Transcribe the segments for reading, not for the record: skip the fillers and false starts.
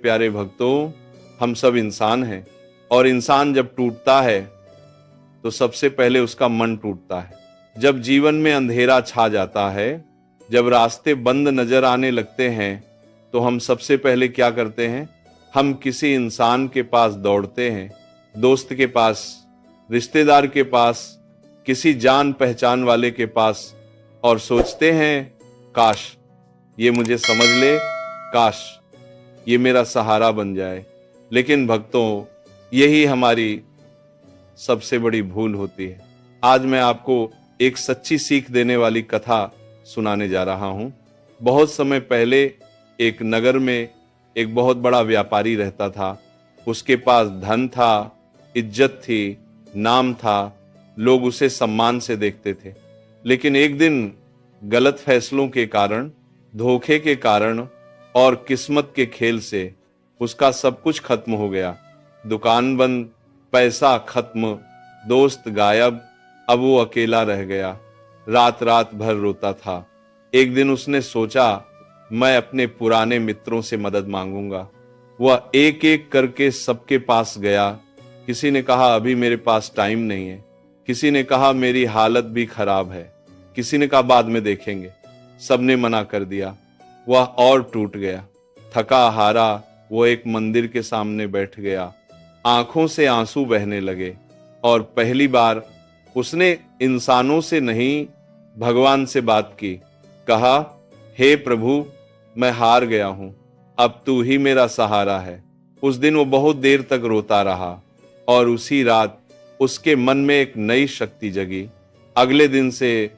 प्यारे भक्तों, हम सब इंसान हैं और इंसान जब टूटता है तो सबसे पहले उसका मन टूटता है। जब जीवन में अंधेरा छा जाता है, जब रास्ते बंद नजर आने लगते हैं, तो हम सबसे पहले क्या करते हैं? हम किसी इंसान के पास दौड़ते हैं, दोस्त के पास, रिश्तेदार के पास, किसी जान पहचान वाले के पास, और सोचते हैं काश ये मुझे समझ ले, काश ये मेरा सहारा बन जाए। लेकिन भक्तों, यही हमारी सबसे बड़ी भूल होती है। आज मैं आपको एक सच्ची सीख देने वाली कथा सुनाने जा रहा हूं। बहुत समय पहले एक नगर में एक बहुत बड़ा व्यापारी रहता था। उसके पास धन था, इज्जत थी, नाम था, लोग उसे सम्मान से देखते थे। लेकिन एक दिन गलत फैसलों के कारण, धोखे के कारण और किस्मत के खेल से उसका सब कुछ खत्म हो गया। दुकान बंद, पैसा खत्म, दोस्त गायब, अब वो अकेला रह गया। रात रात भर रोता था। एक दिन उसने सोचा, मैं अपने पुराने मित्रों से मदद मांगूंगा। वह एक एक करके सबके पास गया। किसी ने कहा अभी मेरे पास टाइम नहीं है, किसी ने कहा मेरी हालत भी खराब है, किसी ने कहा बाद में देखेंगे। सबने मना कर दिया। वह और टूट गया। थका हारा वो एक मंदिर के सामने बैठ गया। आंखों से आंसू बहने लगे और पहली बार उसने इंसानों से नहीं, भगवान से बात की। कहा, हे प्रभु, मैं हार गया हूं, अब तू ही मेरा सहारा है। उस दिन वो बहुत देर तक रोता रहा और उसी रात उसके मन में एक नई शक्ति जगी। अगले दिन से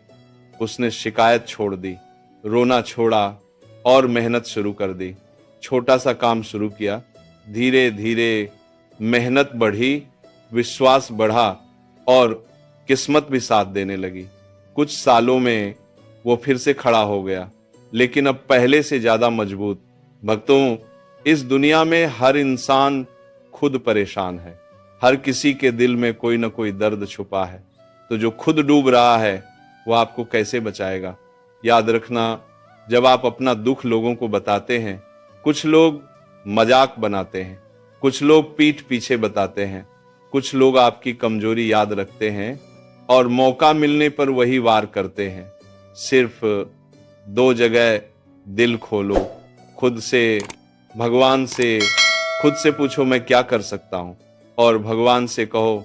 उसने शिकायत छोड़ दी, रोना छोड़ा और मेहनत शुरू कर दी। छोटा सा काम शुरू किया। धीरे धीरे मेहनत बढ़ी, विश्वास बढ़ा और किस्मत भी साथ देने लगी। कुछ सालों में वो फिर से खड़ा हो गया, लेकिन अब पहले से ज्यादा मजबूत। भक्तों, इस दुनिया में हर इंसान खुद परेशान है। हर किसी के दिल में कोई ना कोई दर्द छुपा है। तो जो खुद डूब रहा है वो आपको कैसे बचाएगा? याद रखना, जब आप अपना दुख लोगों को बताते हैं, कुछ लोग मजाक बनाते हैं, कुछ लोग पीठ पीछे बताते हैं, कुछ लोग आपकी कमजोरी याद रखते हैं और मौका मिलने पर वही वार करते हैं। सिर्फ दो जगह दिल खोलो, खुद से, भगवान से। खुद से पूछो मैं क्या कर सकता हूं, और भगवान से कहो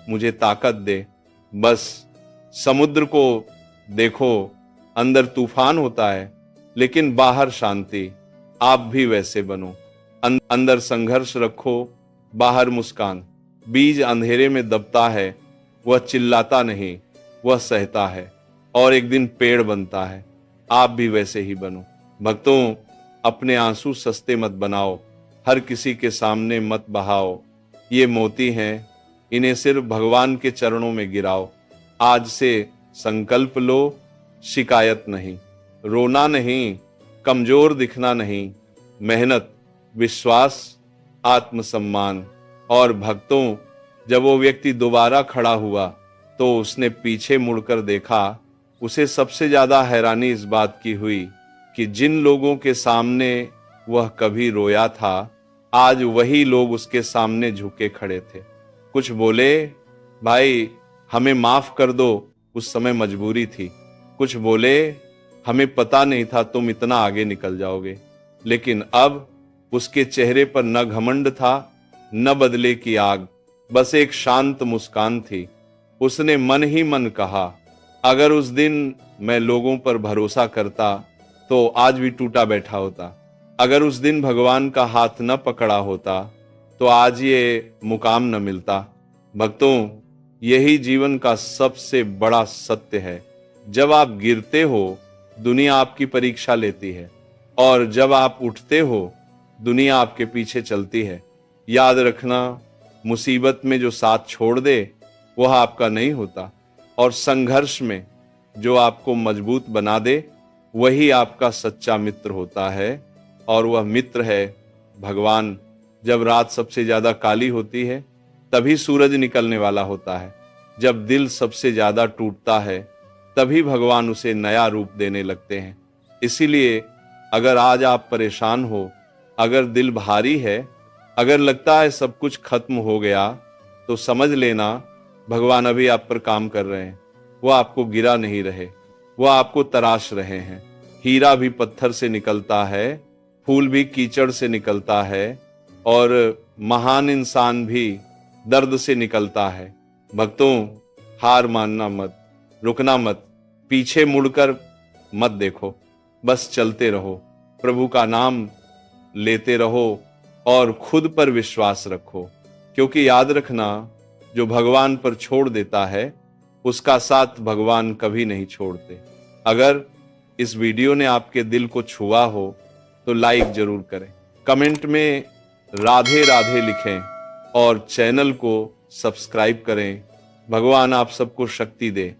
मुझे ताकत दे। बस समुद्र को देखो, अंदर तूफान होता है लेकिन बाहर शांति। आप भी वैसे बनो। अंदर संघर्ष रखो, बाहर मुस्कान। बीज अंधेरे में दबता है, वह चिल्लाता नहीं, वह सहता है और एक दिन पेड़ बनता है। आप भी वैसे ही बनो। भक्तों, अपने आंसू सस्ते मत बनाओ, हर किसी के सामने मत बहाओ। ये मोती हैं, इन्हें सिर्फ भगवान के चरणों में गिराओ। आज से संकल्प लो, शिकायत नहीं, रोना नहीं, कमजोर दिखना नहीं, मेहनत, विश्वास, आत्मसम्मान। और भक्तों, जब वो व्यक्ति दोबारा खड़ा हुआ तो उसने पीछे मुड़कर देखा। उसे सबसे ज्यादा हैरानी इस बात की हुई कि जिन लोगों के सामने वह कभी रोया था, आज वही लोग उसके सामने झुके खड़े थे। कुछ बोले, भाई हमें माफ कर दो, उस समय मजबूरी थी। कुछ बोले, हमें पता नहीं था तुम इतना आगे निकल जाओगे। लेकिन अब उसके चेहरे पर न घमंड था, न बदले की आग, बस एक शांत मुस्कान थी। उसने मन ही मन कहा, अगर उस दिन मैं लोगों पर भरोसा करता तो आज भी टूटा बैठा होता। अगर उस दिन भगवान का हाथ न पकड़ा होता तो आज ये मुकाम न मिलता। भक्तों, यही जीवन का सबसे बड़ा सत्य है। जब आप गिरते हो, दुनिया आपकी परीक्षा लेती है, और जब आप उठते हो, दुनिया आपके पीछे चलती है। याद रखना, मुसीबत में जो साथ छोड़ दे वह आपका नहीं होता, और संघर्ष में जो आपको मजबूत बना दे वही आपका सच्चा मित्र होता है। और वह मित्र है भगवान। जब रात सबसे ज्यादा काली होती है तभी सूरज निकलने वाला होता है। जब दिल सबसे ज्यादा टूटता है तभी भगवान उसे नया रूप देने लगते हैं। इसीलिए अगर आज आप परेशान हो अगर दिल भारी है, अगर लगता है सब कुछ खत्म हो गया, तो समझ लेना भगवान अभी आप पर काम कर रहे हैं। वो आपको गिरा नहीं रहे, वो आपको तराश रहे हैं। हीरा भी पत्थर से निकलता है, फूल भी कीचड़ से निकलता है, और महान इंसान भी दर्द से निकलता है। भक्तों, हार मानना मत, रुकना मत, पीछे मुड़कर मत देखो, बस चलते रहो, प्रभु का नाम लेते रहो और खुद पर विश्वास रखो। क्योंकि याद रखना, जो भगवान पर छोड़ देता है उसका साथ भगवान कभी नहीं छोड़ते। अगर इस वीडियो ने आपके दिल को छुआ हो तो लाइक जरूर करें, कमेंट में राधे राधे लिखें और चैनल को सब्सक्राइब करें। भगवान आप सबको शक्ति दे।